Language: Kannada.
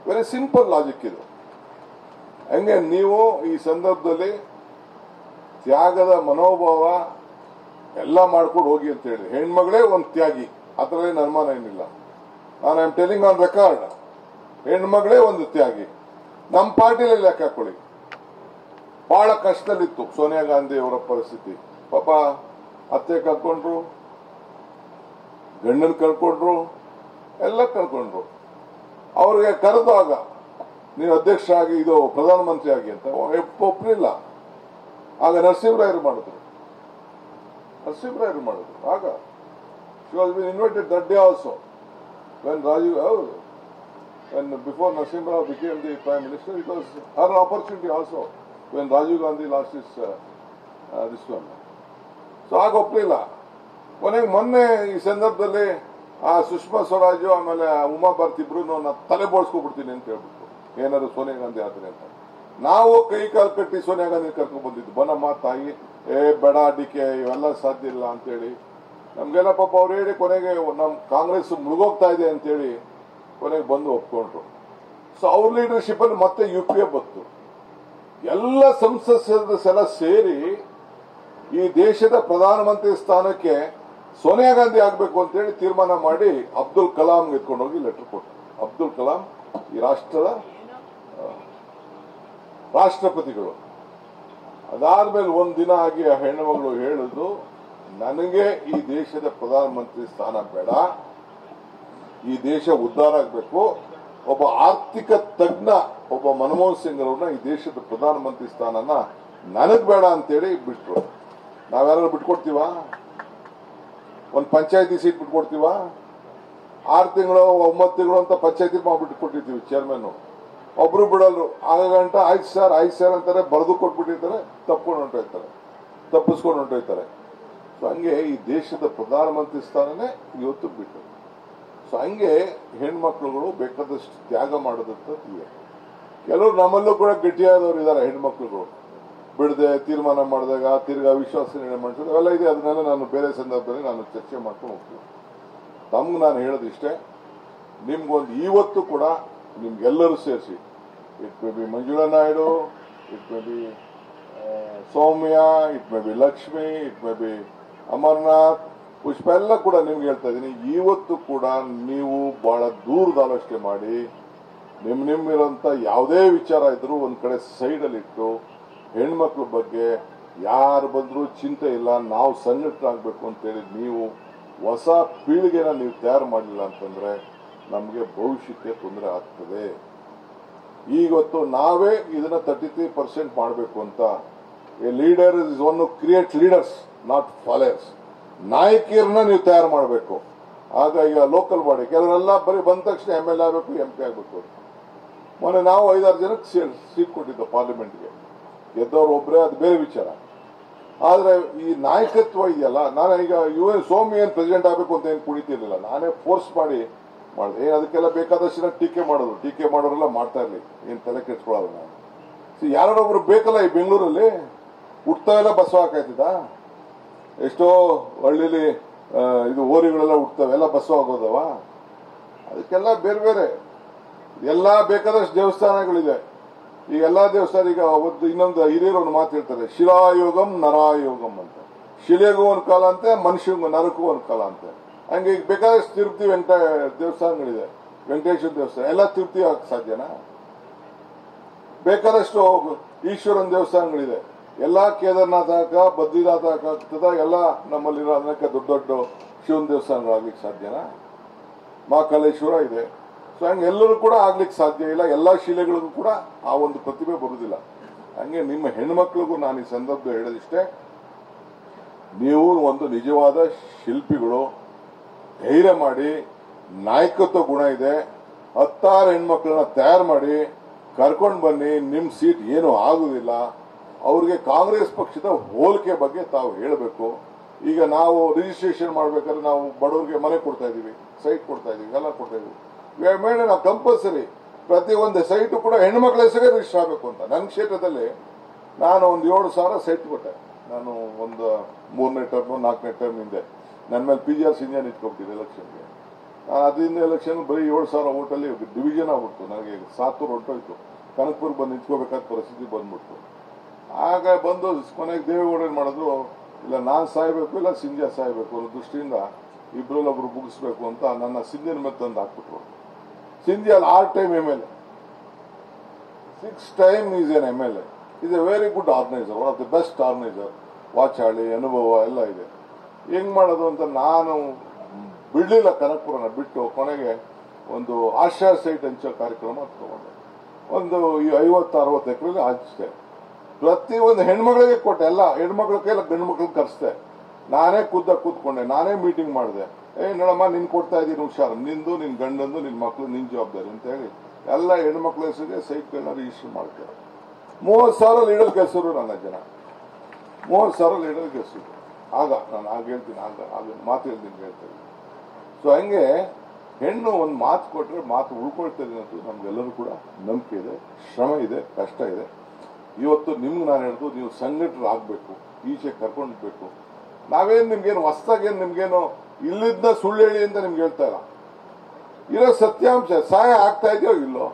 ವೆರಿ ಸಿಂಪಲ್ ಲಾಜಿಕ್ ಇದು. ಹಂಗೆ ನೀವು ಈ ಸಂದರ್ಭದಲ್ಲಿ ತ್ಯಾಗದ ಮನೋಭಾವ ಎಲ್ಲ ಮಾಡ್ಕೊಂಡು ಹೋಗಿ ಅಂತ ಹೇಳಿ, ಹೆಣ್ಮಗಳೇ ಒಂದು ತ್ಯಾಗಿ, ಅದರಲ್ಲಿ ಅನುಮಾನ ಏನಿಲ್ಲ. ನಾನು I am telling on record, ಹೆಣ್ಮಗಳೇ ಒಂದು ತ್ಯಾಗಿ. ನಮ್ಮ ಪಾರ್ಟಿಯಲ್ಲಿ ಲೆಕ್ಕ ಹಾಕೊಳ್ಳಿ, ಬಹಳ ಕಷ್ಟದಲ್ಲಿತ್ತು ಸೋನಿಯಾ ಗಾಂಧಿ ಅವರ ಪರಿಸ್ಥಿತಿ. ಪಾಪ ಅತ್ತೆ ಕಳ್ಕೊಂಡ್ರು, ಗಂಡನ್ ಕಳ್ಕೊಂಡ್ರು, ಎಲ್ಲ ಕಳ್ಕೊಂಡ್ರು. ಅವ್ರಿಗೆ ಕರೆದಾಗ ನೀವು ಅಧ್ಯಕ್ಷ ಆಗಿ, ಇದು ಪ್ರಧಾನಮಂತ್ರಿ ಆಗಿ ಅಂತ ಒಪ್ಪಲಿಲ್ಲ. ಆಗ ನರಸಿಂಹರಾಯರು ಮಾಡಿದ್ರು. ಆಗ she was been invited that day also when Rajiv when before Narasimha Rao became the Prime Minister, it was her opportunity also when Rajiv Gandhi lost his this one. So ಆಗ ಒಪ್ಪಲಿಲ್ಲ. ಕೊನೆಗೆ ಮೊನ್ನೆ ಈ ಸಂದರ್ಭದಲ್ಲಿ ಆ ಸುಷ್ಮಾ ಸ್ವರಾಜ್ ಆಮೇಲೆ ಉಮಾ ಭಾರತಿ ಇಬ್ರು ತಲೆ ಬೋಳ್ಸ್ಕೊಬಿಡ್ತೀನಿ ಅಂತ ಹೇಳ್ಬಿಟ್ಟು, ಏನಾದ್ರು ಸೋನಿಯಾ ಗಾಂಧಿ ಆದ್ರೆ ಅಂತ. ನಾವು ಕೈ ಕಾಲು ಕಟ್ಟಿ ಸೋನಿಯಾ ಗಾಂಧಿ ಕರ್ಕೊಂಡ್ ಬಂದಿದ್ದು, ಬನಮ್ಮ ತಾಯಿ ಬೇಡ ಡಿಕೆ ಇವೆಲ್ಲ ಸಾಧ್ಯ ಇಲ್ಲ ಅಂತೇಳಿ ನಮ್ಗೆಲ್ಲ ಪಾಪ ಅವ್ರು ಹೇಳಿ ಕೊನೆಗೆ ನಮ್ ಕಾಂಗ್ರೆಸ್ ಮುಳುಗೋಗ್ತಾ ಇದೆ ಅಂತೇಳಿ ಕೊನೆಗೆ ಬಂದು ಒಪ್ಕೊಂಡ್ರು. ಸೊ ಅವ್ರ ಲೀಡರ್ಶಿಪ್ ಅಲ್ಲಿ ಮತ್ತೆ UPA ಬಂತು. ಎಲ್ಲ ಸಂಸತ್ ಸದಸ್ಯರೆಲ್ಲ ಸೇರಿ ಈ ದೇಶದ ಪ್ರಧಾನಮಂತ್ರಿ ಸ್ಥಾನಕ್ಕೆ ಸೋನಿಯಾ ಗಾಂಧಿ ಆಗ್ಬೇಕು ಅಂತ ಹೇಳಿ ತೀರ್ಮಾನ ಮಾಡಿ ಅಬ್ದುಲ್ ಕಲಾಂ ಎತ್ಕೊಂಡೋಗಿ ಲೆಟರ್ ಕೊಟ್ಟರು. ಅಬ್ದುಲ್ ಕಲಾಂ ಈ ರಾಷ್ಟ್ರದ ರಾಷ್ಟ್ರಪತಿಗಳು. ಅದಾದ್ಮೇಲೆ ಒಂದಿನ ಆಗಿ ಆ ಹೆಣ್ಣುಮಗಳು ಹೇಳುದು, ನನಗೆ ಈ ದೇಶದ ಪ್ರಧಾನಮಂತ್ರಿ ಸ್ಥಾನ ಬೇಡ, ಈ ದೇಶ ಉದ್ಧಾರ ಆಗಬೇಕು, ಒಬ್ಬ ಆರ್ಥಿಕ ತಜ್ಞ ಒಬ್ಬ ಮನಮೋಹನ್ ಸಿಂಗ್ ಅವ್ರನ್ನ ಈ ದೇಶದ ಪ್ರಧಾನಮಂತ್ರಿ ಸ್ಥಾನನ ನನಗ್ ಬೇಡ ಅಂತೇಳಿ ಬಿಟ್ರು. ನಾವ್ಯಾರು ಬಿಟ್ಕೊಡ್ತೀವ? ಒಂದು ಪಂಚಾಯತಿ ಸೀಟ್ ಬಿಟ್ಕೊಡ್ತೀವ? 6 ತಿಂಗಳು 9 ತಿಂಗಳು ಅಂತ ಪಂಚಾಯತಿ ಬಿಟ್ಕೊಟ್ಟಿರ್ತೀವಿ ಚೇರ್ಮನ್. ಒಬ್ರು ಬಿಡಲ್ರು. ಆಗ ಗಂಟ ಆಯ್ತು ಸರ್ ಅಂತಾರೆ, ಬರೆದು ಕೊಟ್ಬಿಟ್ಟಿರ್ತಾರೆ, ತಪ್ಪಿಸ್ಕೊಂಡು ಹೊಂಟೋಯ್ತಾರೆ. ಸೊ ಹಂಗೆ ಈ ದೇಶದ ಪ್ರಧಾನಮಂತ್ರಿ ಸ್ಥಾನನೇ ಇವತ್ತು ಬಿಟ್ಟು. ಸೊ ಹಂಗೆ ಹೆಣ್ಮಕ್ಳುಗಳು ಬೇಕಾದಷ್ಟು ತ್ಯಾಗ ಮಾಡೋದಂಥದ್ದು ಇದೆ. ಕೆಲವರು ನಮ್ಮಲ್ಲೂ ಕೂಡ ಗಟ್ಟಿಯಾದವರು ಇದ್ದಾರೆ, ಹೆಣ್ಮಕ್ಳುಗಳು ಬಿಡದೆ ತೀರ್ಮಾನ ಮಾಡಿದಾಗ ತಿರ್ಗಾ ವಿಶ್ವಾಸ ನಿರ್ಣಯ ಮಾಡಿಸೋದು ಅವೆಲ್ಲ ಇದೆ. ಅದನ್ನೆಲ್ಲ ನಾನು ಬೇರೆ ಸಂದರ್ಭದಲ್ಲಿ ನಾನು ಚರ್ಚೆ ಮಾಡ್ಕೊಂಡು ಹೋಗ್ತೀನಿ. ತಮ್ಗೆ ನಾನು ಹೇಳೋದಿಷ್ಟೇ, ನಿಮ್ಗೊಂದು ಇವತ್ತು ಕೂಡ ನಿಮ್ಗೆಲ್ಲರೂ ಸೇರಿಸಿ, it may be Manjula Naidu, it may be Soumya, it may be Lakshmi, it may be Amarnath, Pushpa ಎಲ್ಲ ಕೂಡ ನಿಮ್ಗೆ ಹೇಳ್ತಾ ಇದ್ದೀನಿ, ಇವತ್ತು ಕೂಡ ನೀವು ಬಹಳ ದೂರದ ಆಲೋಚನೆ ಮಾಡಿ ನಿಮ್ಮಿರೋಂಥ ಯಾವುದೇ ವಿಚಾರ ಇದ್ರೂ ಒಂದ್ ಕಡೆ ಸೈಡಲ್ಲಿ ಇಟ್ಟು ಹೆಣ್ಮಕ್ಳ ಬಗ್ಗೆ ಯಾರು ಬಂದರೂ ಚಿಂತೆ ಇಲ್ಲ, ನಾವು ಸಂಘಟನಾಗಬೇಕು ಅಂತೇಳಿ ನೀವು ಹೊಸ ಪೀಳಿಗೆನ ನೀವು ತಯಾರು ಮಾಡಲಿಲ್ಲ ಅಂತಂದ್ರೆ ನಮಗೆ ಭವಿಷ್ಯಕ್ಕೆ ತೊಂದರೆ ಆಗ್ತದೆ. ಇವತ್ತು ನಾವೇ ಇದನ್ನ 33% ಮಾಡಬೇಕು ಅಂತ. A leader is one to create leaders, not followers. ನಾಯಕಿಯರನ್ನ ನೀವು ತಯಾರು ಮಾಡಬೇಕು. ಆಗ ಈಗ ಲೋಕಲ್ ಬಾಡಿ ಕೆಲವರೆಲ್ಲ ಬರೀ ಬಂದ ತಕ್ಷಣ MLA ಆಗಬೇಕು, MP ಆಗಬೇಕು. ಮೊನ್ನೆ ನಾವು 5-6 ಜನಕ್ಕೆ ಸೀಟ್ ಕೊಟ್ಟಿದ್ದು ಪಾರ್ಲಿಮೆಂಟ್ಗೆ, ಗೆದ್ದವ್ರು ಒಬ್ಬರೇ, ಅದು ಬೇರೆ ವಿಚಾರ. ಆದ್ರೆ ಈ ನಾಯಕತ್ವ ಇದೆಯಲ್ಲ, ನಾನು ಈಗ UN ಸೋಮಿ ಏನ್ ಪ್ರೆಸಿಡೆಂಟ್ ಆಗಬೇಕು ಅಂತ ಏನ್ ಕುಣಿತಿರ್ಲಿಲ್ಲ, ನಾನೇ ಫೋರ್ಸ್ ಮಾಡಿದೆ. ಅದಕ್ಕೆಲ್ಲ ಬೇಕಾದಷ್ಟು ಟೀಕೆ ಮಾಡೋರೆಲ್ಲ ಮಾಡ್ತಾ ಇರ್ಲಿ, ಏನ್ ತಲೆ ಕೆಡ್ಸ್ಕೊಳ್ಳೋದು ನಾನು. ಯಾರೊಬ್ರು ಬೇಕಲ್ಲ ಈ ಬೆಂಗಳೂರಲ್ಲಿ, ಹುಟ್ತಾವೆಲ್ಲ ಬಸ್ ಹಾಕಾಯ್ತಿದ, ಎಷ್ಟೋ ಹಳ್ಳಿಲಿ ಇದು ಓರಿಗಳೆಲ್ಲ ಹುಟ್ಟವೆ, ಎಲ್ಲ ಬಸ್ ಆಗೋದವ. ಅದಕ್ಕೆಲ್ಲ ಬೇರೆ ಬೇರೆ ಎಲ್ಲ ಬೇಕಾದಷ್ಟು ದೇವಸ್ಥಾನಗಳಿದೆ. ಈ ಎಲ್ಲಾ ದೇವಸ್ಥಾನ ಈಗ ಇನ್ನೊಂದು ಹಿರಿಯರು ಒಂದು ಮಾತು ಹೇಳ್ತಾರೆ, ಶಿಲಾಯೋಗಂ ನರಾಯೋಗಂ ಅಂತ. ಶಿಲೆಗೂ ಒಂದು ಕಾಲ ಅಂತೆ, ಮನುಷ್ಯಗೂ ನರಕ್ಕೂ ಒಂದು ಕಾಲ ಅಂತೆ. ಹಂಗೆ ಈಗ ಬೇಕಾದಷ್ಟು ತಿರುಪತಿ ದೇವಸ್ಥಾನಗಳಿದೆ, ವೆಂಕಟೇಶ್ವರ ದೇವಸ್ಥಾನ ಎಲ್ಲ ತಿರುಪತಿ ಆಗಕ್ಕೆ ಸಾಧ್ಯನಾ? ಬೇಕಾದಷ್ಟು ಈಶ್ವರನ ದೇವಸ್ಥಾನಗಳಿದೆ, ಎಲ್ಲಾ ಕೇದಾರ್ನಾಥ ಬದ್ರಿನಾಥ ಆಗ್ತದ, ಎಲ್ಲ ನಮ್ಮಲ್ಲಿರೋ ಅನೇಕ ದೊಡ್ಡ ದೊಡ್ಡ ಶಿವನ ದೇವಸ್ಥಾನಗಳಾಗ್ಲಿಕ್ಕೆ ಸಾಧ್ಯನಾ? ಮಹಾಕಾಲೇಶ್ವರ ಇದೆ. ಸೊ ಹಂಗೆ ಎಲ್ಲರೂ ಕೂಡ ಆಗ್ಲಿಕ್ಕೆ ಸಾಧ್ಯ ಇಲ್ಲ. ಎಲ್ಲಾ ಶಿಲೆಗಳಿಗೂ ಕೂಡ ಆ ಒಂದು ಪ್ರತಿಭೆ ಬರುವುದಿಲ್ಲ. ಹಂಗೆ ನಿಮ್ಮ ಹೆಣ್ಮಕ್ಳಿಗೂ ನಾನು ಈ ಸಂದರ್ಭದಲ್ಲಿ ಹೇಳೋದಿಷ್ಟೇ, ನೀವು ಒಂದು ನಿಜವಾದ ಶಿಲ್ಪಿಗಳು, ಧೈರ್ಯ ಮಾಡಿ, ನಾಯಕತ್ವ ಗುಣ ಇದೆ, 10 ಹೆಣ್ಮಕ್ಳನ್ನ ತಯಾರು ಮಾಡಿ ಕರ್ಕೊಂಡು ಬನ್ನಿ. ನಿಮ್ ಸೀಟ್ ಏನು ಆಗುದಿಲ್ಲ. ಅವ್ರಿಗೆ ಕಾಂಗ್ರೆಸ್ ಪಕ್ಷದ ಹೋಲಿಕೆ ಬಗ್ಗೆ ತಾವು ಹೇಳಬೇಕು. ಈಗ ನಾವು ರಿಜಿಸ್ಟ್ರೇಷನ್ ಮಾಡ್ಬೇಕಾದ್ರೆ ನಾವು ಬಡವರಿಗೆ ಮನೆ ಕೊಡ್ತಾ ಇದೀವಿ, ಸೈಟ್ ಕೊಡ್ತಾ ಇದೀವಿ, ಎಲ್ಲ ಕೊಡ್ತಾ ಇದೀವಿ. ಮೇಡ ನಾವು ಕಂಪಲ್ಸರಿ ಪ್ರತಿ ಒಂದು ಸೈಟ್ ಕೂಡ ಹೆಣ್ಮಕ್ಳ ಹೆಸರೇ ರಿಜಿಸ್ಟರ್ ಆಗಬೇಕು ಅಂತ. ನನ್ನ ಕ್ಷೇತ್ರದಲ್ಲಿ ನಾನು ಒಂದು 7,000 ಸೈಟ್ ಕೊಟ್ಟೆ. ನಾನು ಒಂದು 3ನೇ ಟರ್ಮ್ 4ನೇ ಟರ್ಮ್ ಹಿಂದೆ ನನ್ನ ಮೇಲೆ PGR ಸಿಂಜನ್ ಇಟ್ಕೊಬಿಟ್ಟಿದೆ ಎಲೆಕ್ಷನ್ಗೆ. ಅದರಿಂದ ಎಲೆಕ್ಷನ್ ಬರೀ 7,000 ಓಟಲ್ಲಿ ಡಿವಿಷನ್ ಆಗ್ಬಿಡ್ತು. ನನಗೆ ಸಾತೂರು ಹೊರಟೋಯ್ತು, ಕನಕಪುರ ಬಂದು ನಿಂತ್ಕೋಬೇಕಾದ ಪರಿಸ್ಥಿತಿ ಬಂದ್ಬಿಡ್ತು. ಆಗ ಬಂದು ಕೊನೆಗೆ ದೇವೇಗೌಡ ಏನ್ ಮಾಡಿದ್ರು, ಇಲ್ಲ ನಾನು ಸಾಯ್ಬೇಕು ಇಲ್ಲ ಸಿಂಧ್ಯಾ ಸಾಯ್ಬೇಕು ಅನ್ನೋ ದೃಷ್ಟಿಯಿಂದ ಇಬ್ಬರಲ್ಲೊಬ್ರು ಮುಗಿಸ್ಬೇಕು ಅಂತ ನನ್ನ ಸಿಂಧ್ಯನ ಮೇಲೆ ತಂದು ಹಾಕ್ಬಿಟ್ರು. Sindhya 6 time MLA, 6 time is an MLA, is a very good organiser, one of the best organiser. ವಾಚಾಳಿ ಅನುಭವ ಎಲ್ಲ ಇದೆ. ಹೆಂಗ್ ಮಾಡೋದು ಅಂತ ನಾನು ಬಿಡ್ಲಿಲ್ಲ, ಕನಕಪುರನ ಬಿಟ್ಟು ಕೊನೆಗೆ ಒಂದು ಆಶ್ರಯ ಸೈಟ್ ಹಂಚೋ ಕಾರ್ಯಕ್ರಮ ತಗೊಂಡೆ. ಒಂದು 50-60 ಎಕರೆ ಹಂಚಿದೆ. ಪ್ರತಿಯೊಂದು ಹೆಣ್ಮಗಳಿಗೆ ಕೊಟ್ಟೆ, ಎಲ್ಲ ಹೆಣ್ಮಕ್ಳ ಕೈಲ ಗಂಡು ಮಕ್ಳಿಗೆ ಕರೆಸ್ದೆ. ನಾನೇ ಕೂತ್ಕೊಂಡೆ, ನಾನೇ ಮೀಟಿಂಗ್ ಮಾಡಿದೆ. ನೋಡಮ್ಮ ನಿನ್ ಕೊಡ್ತಾ ಇದ್ದೀನಿ, ಹುಷಾರು, ನಿಂದು, ನಿನ್ ಗಂಡಂದು, ನಿನ್ ಮಕ್ಳು, ನಿನ್ ಜವಾಬ್ದಾರಿ ಅಂತ ಹೇಳಿ ಎಲ್ಲ ಹೆಣ್ಮಕ್ಳ ಹೆಸರಿಗೆ ಸೈಟ್ಗಳನ್ನ ರಿಜಿಸ್ಟರ್ ಮಾಡ್ತಾರೆ. 30,000 ಲೀಡರ್ ಕೆಲಸರು ನನ್ನ ಜನ, 30,000 ಲೀಡರ್ ಕೆಲಸರು. ಆಗ ನಾನು ಆಗ ಹೇಳ್ತೀನಿ, ಆಗ ಮಾತು ಹೇಳ್ತೀನಿ. ಸೊ ಹಂಗೆ ಹೆಣ್ಣು ಒಂದು ಮಾತು ಕೊಟ್ರೆ ಮಾತು ಉಳ್ಕೊಳ್ತದೆ ಅನ್ನೋದು ನಮ್ಗೆಲ್ಲರೂ ಕೂಡ ನಂಬಿಕೆ ಇದೆ, ಶ್ರಮ ಇದೆ, ಕಷ್ಟ ಇದೆ. ಇವತ್ತು ನಿಮ್ಗೆ ನಾನು ಹೇಳಿದ್ರು, ನೀವು ಸಂಘಟನೆರಾಗಬೇಕು, ಈಚೆ ಕರ್ಕೊಂಡ್ಬೇಕು. ನಾವೇನು ನಿಮ್ಗೇನು ಹೊಸದಾಗೇನು ನಿಮ್ಗೇನು ಇಲ್ಲಿದ್ದ ಸುಳ್ಳು ಹೇಳಿ ಅಂತ ನಿಮ್ಗೆ ಹೇಳ್ತಾ ಇಲ್ಲ. ಇರೋ ಸತ್ಯಾಂಶ ಸಹಾಯ ಆಗ್ತಾ ಇದೆಯೋ ಇಲ್ಲೋ